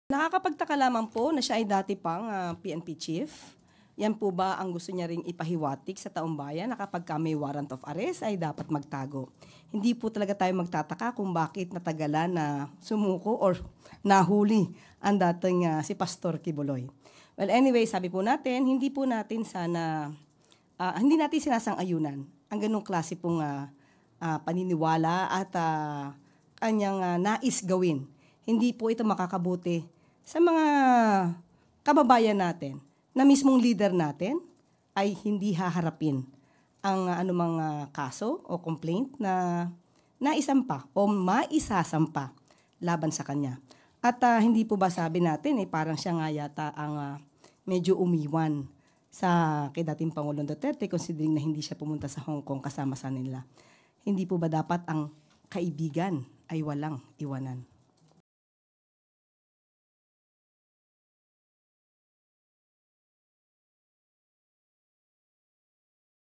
Nakakapagtaka lamang po na siya ay dati pang PNP chief. Yan po ba ang gusto niya ring ipahiwatig sa taong bayan na kapag may warrant of arrest ay dapat magtago? Hindi po talaga tayo magtataka kung bakit natagalan na sumuko or nahuli ang dating si Pastor Kibuloy. Well, anyway, sabi po natin, hindi natin sinasang-ayunan ang ganung klase pong paniniwala at kanyang nais gawin. Hindi po ito makakabuti sa mga kababayan natin na mismong leader natin ay hindi haharapin ang anumang kaso o complaint na naisampa o maisasampa laban sa kanya. At hindi po ba sabi natin, parang siya nga yata ang medyo umiwan sa kay dating Pangulong Duterte considering na hindi siya pumunta sa Hong Kong kasama sa nila. Hindi po ba dapat ang kaibigan ay walang iwanan?